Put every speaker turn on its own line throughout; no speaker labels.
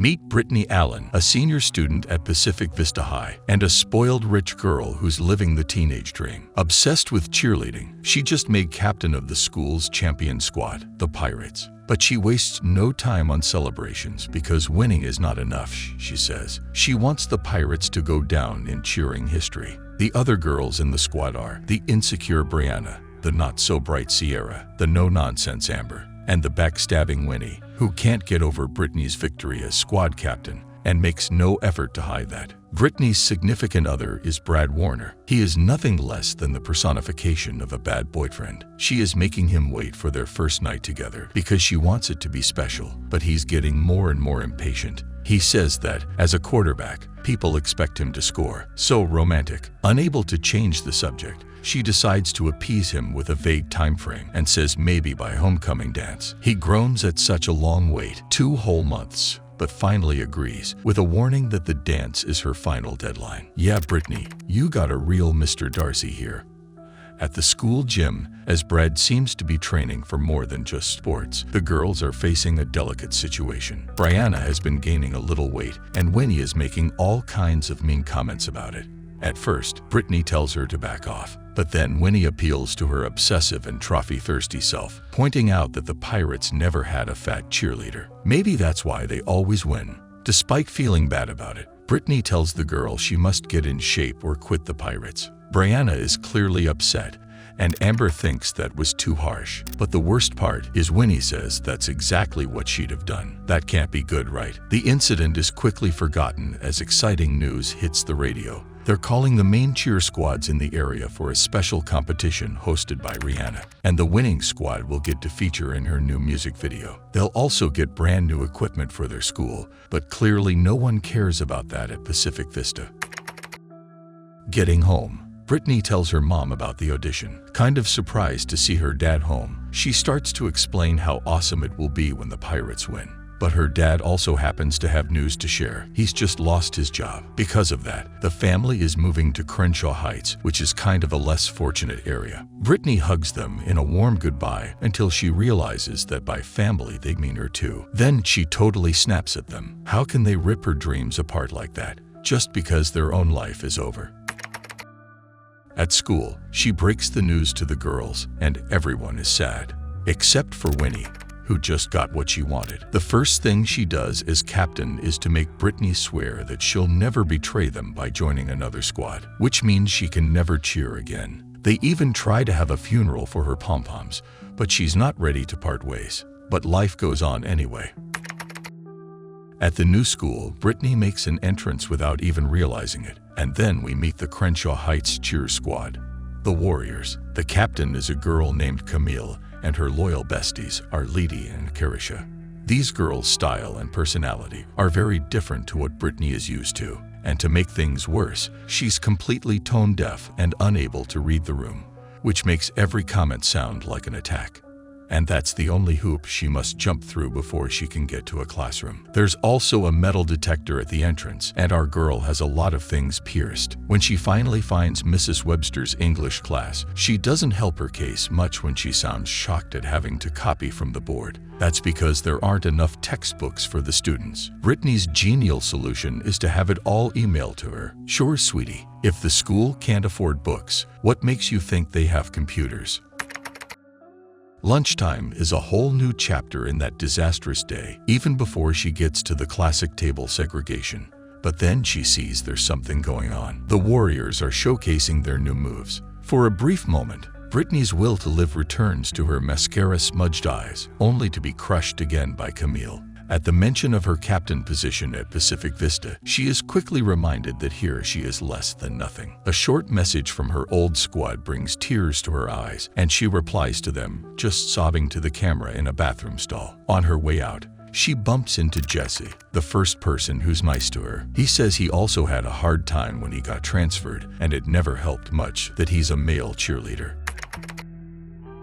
Meet Brittany Allen, a senior student at Pacific Vista High, and a spoiled rich girl who's living the teenage dream. Obsessed with cheerleading, she just made captain of the school's champion squad, the Pirates. But she wastes no time on celebrations because winning is not enough, she says. She wants the Pirates to go down in cheering history. The other girls in the squad are the insecure Brianna, the not-so-bright Sierra, the no-nonsense Amber, and the backstabbing Winnie, who can't get over Brittany's victory as squad captain and makes no effort to hide that. Brittany's significant other is Brad Warner. He is nothing less than the personification of a bad boyfriend. She is making him wait for their first night together because she wants it to be special, but he's getting more and more impatient. He says that, as a quarterback, people expect him to score. So romantic. Unable to change the subject, she decides to appease him with a vague time frame and says maybe by homecoming dance. He groans at such a long wait, 2 whole months, but finally agrees, with a warning that the dance is her final deadline. Yeah, Brittany, you got a real Mr. Darcy here. At the school gym, as Brad seems to be training for more than just sports, the girls are facing a delicate situation. Brianna has been gaining a little weight, and Winnie is making all kinds of mean comments about it. At first, Brittany tells her to back off, but then Winnie appeals to her obsessive and trophy-thirsty self, pointing out that the Pirates never had a fat cheerleader. Maybe that's why they always win. Despite feeling bad about it, Brittany tells the girl she must get in shape or quit the Pirates. Brianna is clearly upset, and Amber thinks that was too harsh. But the worst part is Winnie says that's exactly what she'd have done. That can't be good, right? The incident is quickly forgotten as exciting news hits the radio. They're calling the main cheer squads in the area for a special competition hosted by Rihanna, and the winning squad will get to feature in her new music video. They'll also get brand new equipment for their school, but clearly no one cares about that at Pacific Vista. Getting home, Brittany tells her mom about the audition. Kind of surprised to see her dad home, she starts to explain how awesome it will be when the Pirates win. But her dad also happens to have news to share. He's just lost his job. Because of that, the family is moving to Crenshaw Heights, which is kind of a less fortunate area. Brittany hugs them in a warm goodbye until she realizes that by family they mean her too. Then she totally snaps at them. How can they rip her dreams apart like that, just because their own life is over? At school, she breaks the news to the girls, and everyone is sad, except for Winnie, who just got what she wanted. The first thing she does as captain is to make Brittany swear that she'll never betray them by joining another squad, which means she can never cheer again. They even try to have a funeral for her pom-poms, but she's not ready to part ways. But life goes on anyway. At the new school, Brittany makes an entrance without even realizing it, and then we meet the Crenshaw Heights cheer squad, the Warriors. The captain is a girl named Camille, and her loyal besties are Leedy and Karisha. These girls' style and personality are very different to what Brittany is used to, and to make things worse, she's completely tone deaf and unable to read the room, which makes every comment sound like an attack. And that's the only hoop she must jump through before she can get to a classroom. There's also a metal detector at the entrance, and our girl has a lot of things pierced. When she finally finds Mrs. Webster's English class, she doesn't help her case much when she sounds shocked at having to copy from the board. That's because there aren't enough textbooks for the students. Brittany's genial solution is to have it all emailed to her. Sure, sweetie, if the school can't afford books, what makes you think they have computers? Lunchtime is a whole new chapter in that disastrous day, even before she gets to the classic table segregation. But then she sees there's something going on. The Warriors are showcasing their new moves. For a brief moment, Brittany's will to live returns to her mascara-smudged eyes, only to be crushed again by Camille. At the mention of her captain position at Pacific Vista, she is quickly reminded that here she is less than nothing. A short message from her old squad brings tears to her eyes, and she replies to them, just sobbing to the camera in a bathroom stall. On her way out, she bumps into Jesse, the first person who's nice to her. He says he also had a hard time when he got transferred, and it never helped much that he's a male cheerleader.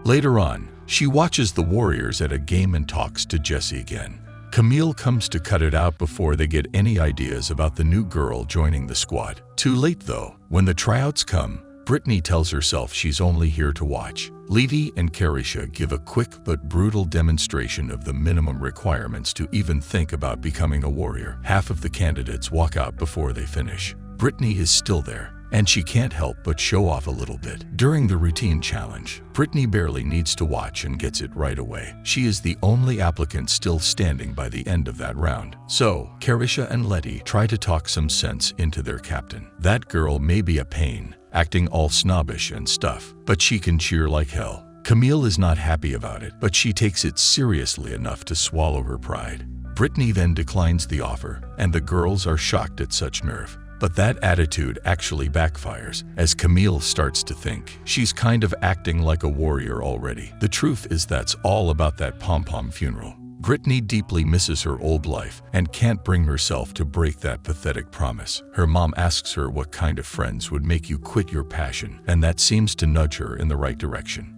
Later on, she watches the Warriors at a game and talks to Jesse again. Camille comes to cut it out before they get any ideas about the new girl joining the squad. Too late though. When the tryouts come, Brittany tells herself she's only here to watch. Leti and Carisha give a quick but brutal demonstration of the minimum requirements to even think about becoming a warrior. Half of the candidates walk out before they finish. Brittany is still there, and she can't help but show off a little bit. During the routine challenge, Brittany barely needs to watch and gets it right away. She is the only applicant still standing by the end of that round. So, Carisha and Leti try to talk some sense into their captain. That girl may be a pain, acting all snobbish and stuff, but she can cheer like hell. Camille is not happy about it, but she takes it seriously enough to swallow her pride. Brittany then declines the offer, and the girls are shocked at such nerve. But that attitude actually backfires, as Camille starts to think she's kind of acting like a warrior already. The truth is that's all about that pom-pom funeral. Brittany deeply misses her old life and can't bring herself to break that pathetic promise. Her mom asks her what kind of friends would make you quit your passion, and that seems to nudge her in the right direction.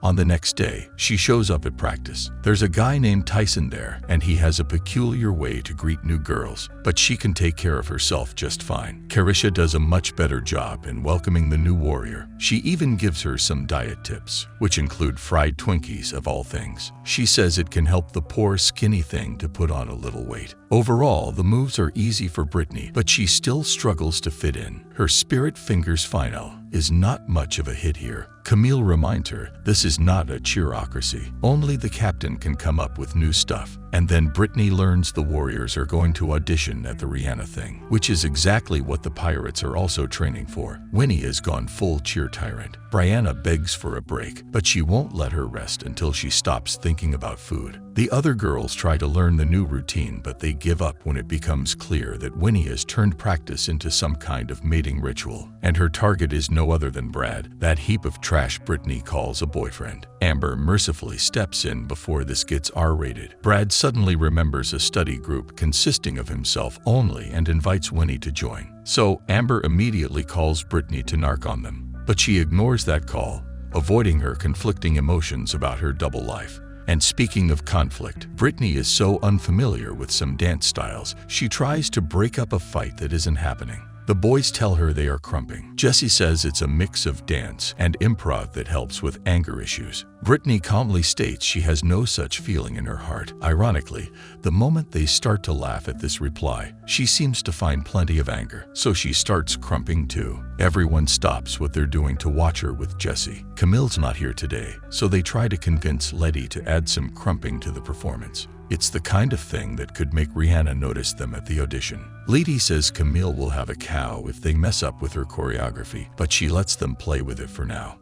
On the next day, she shows up at practice. There's a guy named Tyson there, and he has a peculiar way to greet new girls, but she can take care of herself just fine. Carisha does a much better job in welcoming the new warrior. She even gives her some diet tips, which include fried Twinkies of all things. She says it can help the poor skinny thing to put on a little weight. Overall, the moves are easy for Brittany, but she still struggles to fit in. Her spirit fingers final is not much of a hit here. Camille reminds her this is not a cheerocracy. Only the captain can come up with new stuff. And then Brittany learns the warriors are going to audition at the Rihanna thing, which is exactly what the pirates are also training for. Winnie has gone full cheer tyrant. Brianna begs for a break, but she won't let her rest until she stops thinking about food. The other girls try to learn the new routine, but they give up when it becomes clear that Winnie has turned practice into some kind of mating ritual, and her target is no other than Brad, that heap of trash Brittany calls a boyfriend. Amber mercifully steps in before this gets R-rated. Brad suddenly remembers a study group consisting of himself only and invites Winnie to join. So Amber immediately calls Brittany to narc on them, but she ignores that call, avoiding her conflicting emotions about her double life. And speaking of conflict, Brittany is so unfamiliar with some dance styles, she tries to break up a fight that isn't happening. The boys tell her they are crumping. Jessie says it's a mix of dance and improv that helps with anger issues. Brittany calmly states she has no such feeling in her heart. Ironically, the moment they start to laugh at this reply, she seems to find plenty of anger, so she starts crumping too. Everyone stops what they're doing to watch her with Jessie. Camille's not here today, so they try to convince Leti to add some crumping to the performance. It's the kind of thing that could make Rihanna notice them at the audition. Leti says Camille will have a cow if they mess up with her choreography, but she lets them play with it for now.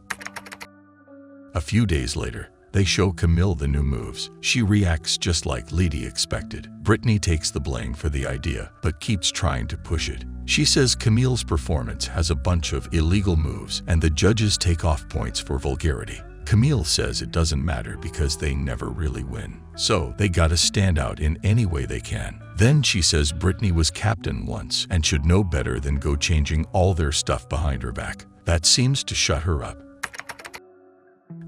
A few days later, they show Camille the new moves. She reacts just like Leti expected. Brittany takes the blame for the idea, but keeps trying to push it. She says Camille's performance has a bunch of illegal moves, and the judges take off points for vulgarity. Camille says it doesn't matter because they never really win, so they gotta stand out in any way they can. Then she says Brittany was captain once and should know better than go changing all their stuff behind her back. That seems to shut her up.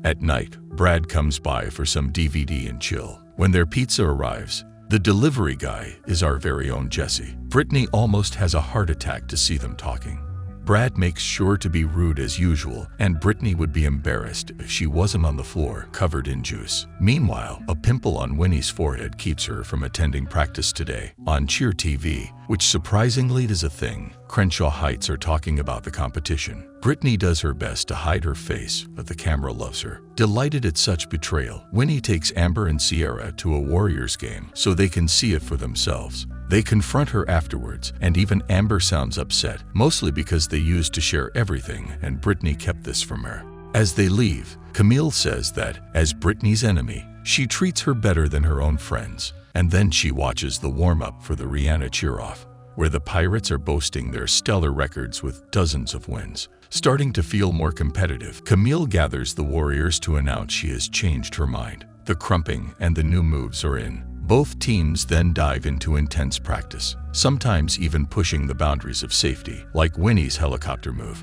At night, Brad comes by for some DVD and chill. When their pizza arrives, the delivery guy is our very own Jessie. Brittany almost has a heart attack to see them talking. Brad makes sure to be rude as usual, and Brittany would be embarrassed if she wasn't on the floor, covered in juice. Meanwhile, a pimple on Winnie's forehead keeps her from attending practice today. On Cheer TV, which surprisingly is a thing, Crenshaw Heights are talking about the competition. Brittany does her best to hide her face, but the camera loves her. Delighted at such betrayal, Winnie takes Amber and Sierra to a Warriors game so they can see it for themselves. They confront her afterwards, and even Amber sounds upset, mostly because they used to share everything and Brittany kept this from her. As they leave, Camille says that, as Brittany's enemy, she treats her better than her own friends. And then she watches the warm-up for the Rihanna cheer-off, where the Pirates are boasting their stellar records with dozens of wins. Starting to feel more competitive, Camille gathers the Warriors to announce she has changed her mind. The crumping and the new moves are in. Both teams then dive into intense practice, sometimes even pushing the boundaries of safety, like Winnie's helicopter move.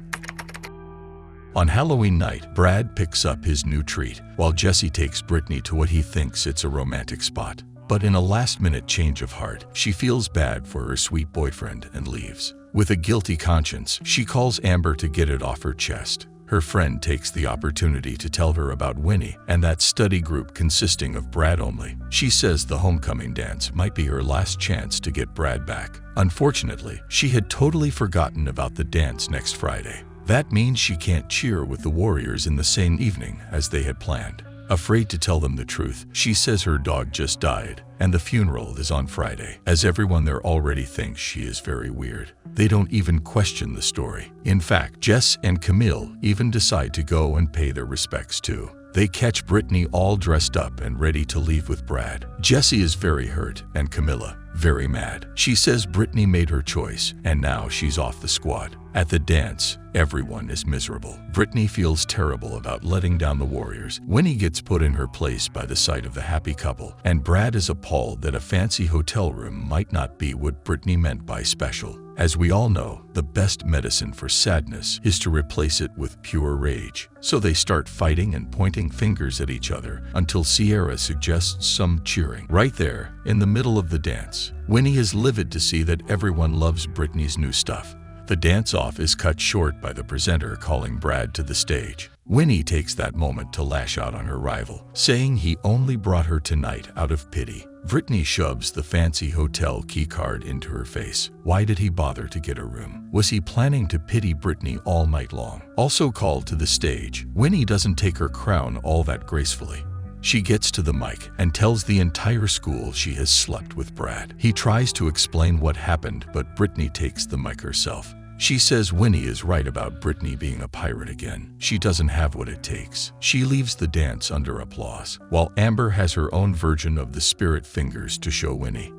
On Halloween night, Brad picks up his new treat, while Jessie takes Brittany to what he thinks it's a romantic spot. But in a last-minute change of heart, she feels bad for her sweet boyfriend and leaves. With a guilty conscience, she calls Amber to get it off her chest. Her friend takes the opportunity to tell her about Winnie and that study group consisting of Brad only. She says the homecoming dance might be her last chance to get Brad back. Unfortunately, she had totally forgotten about the dance next Friday. That means she can't cheer with the Warriors in the same evening as they had planned. Afraid to tell them the truth, she says her dog just died, and the funeral is on Friday, as everyone there already thinks she is very weird. They don't even question the story. In fact, Jess and Camille even decide to go and pay their respects too. They catch Brittany all dressed up and ready to leave with Brad. Jessie is very hurt, and Camilla very mad. She says Brittany made her choice, and now she's off the squad. At the dance, everyone is miserable. Brittany feels terrible about letting down the Warriors. Winnie gets put in her place by the sight of the happy couple, and Brad is appalled that a fancy hotel room might not be what Brittany meant by special. As we all know, the best medicine for sadness is to replace it with pure rage. So they start fighting and pointing fingers at each other until Sierra suggests some cheering. Right there, in the middle of the dance, Winnie is livid to see that everyone loves Brittany's new stuff. The dance-off is cut short by the presenter calling Brad to the stage. Winnie takes that moment to lash out on her rival, saying he only brought her tonight out of pity. Brittany shoves the fancy hotel keycard into her face. Why did he bother to get a room? Was he planning to pity Brittany all night long? Also called to the stage, Winnie doesn't take her crown all that gracefully. She gets to the mic and tells the entire school she has slept with Brad. He tries to explain what happened, but Brittany takes the mic herself. She says Winnie is right about Brittany being a pirate again. She doesn't have what it takes. She leaves the dance under applause, while Amber has her own version of the spirit fingers to show Winnie.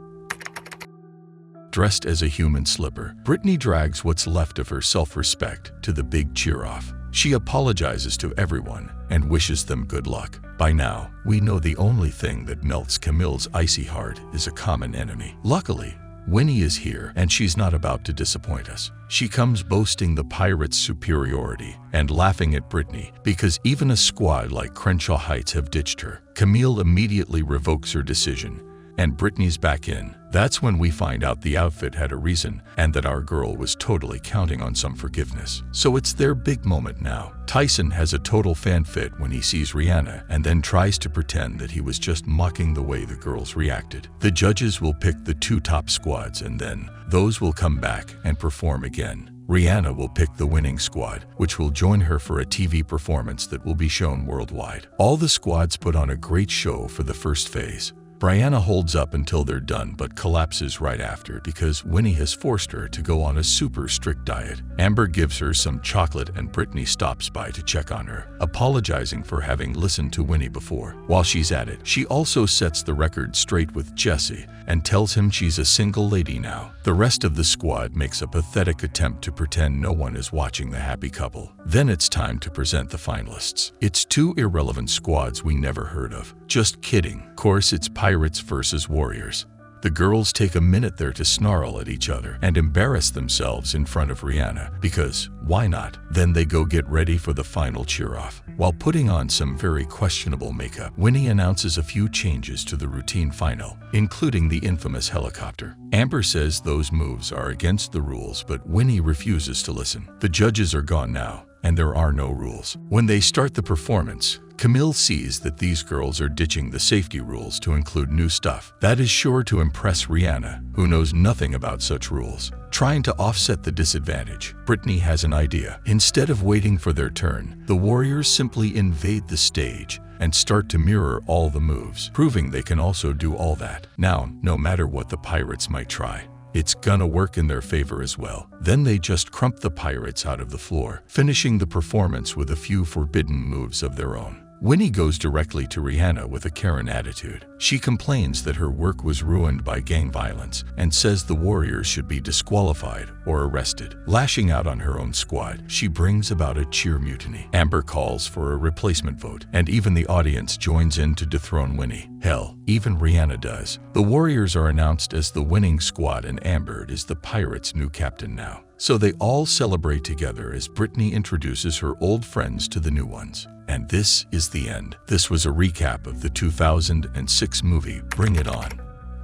Dressed as a human slipper, Brittany drags what's left of her self-respect to the big cheer-off. She apologizes to everyone and wishes them good luck. By now, we know the only thing that melts Camille's icy heart is a common enemy. Luckily, Winnie is here, and she's not about to disappoint us. She comes boasting the pirates' superiority and laughing at Brittany because even a squad like Crenshaw Heights have ditched her. Camille immediately revokes her decision, and Brittany's back in. That's when we find out the outfit had a reason and that our girl was totally counting on some forgiveness. So it's their big moment now. Tyson has a total fan fit when he sees Rihanna and then tries to pretend that he was just mocking the way the girls reacted. The judges will pick the two top squads, and then those will come back and perform again. Rihanna will pick the winning squad, which will join her for a TV performance that will be shown worldwide. All the squads put on a great show for the first phase. Brianna holds up until they're done but collapses right after because Winnie has forced her to go on a super strict diet. Amber gives her some chocolate and Brittany stops by to check on her, apologizing for having listened to Winnie before. While she's at it, she also sets the record straight with Jesse and tells him she's a single lady now. The rest of the squad makes a pathetic attempt to pretend no one is watching the happy couple. Then it's time to present the finalists. It's two irrelevant squads we never heard of. Just kidding. Of course, it's Pirates versus Warriors. The girls take a minute there to snarl at each other and embarrass themselves in front of Rihanna, because why not? Then they go get ready for the final cheer-off. While putting on some very questionable makeup, Winnie announces a few changes to the routine final, including the infamous helicopter. Amber says those moves are against the rules, but Winnie refuses to listen. The judges are gone now, and there are no rules. When they start the performance, Camille sees that these girls are ditching the safety rules to include new stuff. That is sure to impress Rihanna, who knows nothing about such rules. Trying to offset the disadvantage, Brittany has an idea. Instead of waiting for their turn, the Warriors simply invade the stage and start to mirror all the moves, proving they can also do all that. Now, no matter what the Pirates might try, it's gonna work in their favor as well. Then they just crump the Pirates out of the floor, finishing the performance with a few forbidden moves of their own. Winnie goes directly to Rihanna with a Karen attitude. She complains that her work was ruined by gang violence and says the Warriors should be disqualified or arrested. Lashing out on her own squad, she brings about a cheer mutiny. Amber calls for a replacement vote, and even the audience joins in to dethrone Winnie. Hell, even Rihanna does. The Warriors are announced as the winning squad, and Amber is the Pirates' new captain now. So they all celebrate together as Brittany introduces her old friends to the new ones. And this is the end. This was a recap of the 2006 movie Bring It On.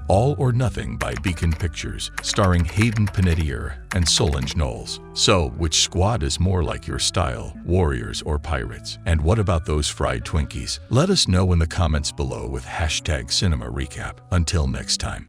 All or Nothing by Beacon Pictures, starring Hayden Panettiere and Solange Knowles. So, which squad is more like your style, Warriors or Pirates? And what about those fried Twinkies? Let us know in the comments below with #CinemaRecap. Until next time.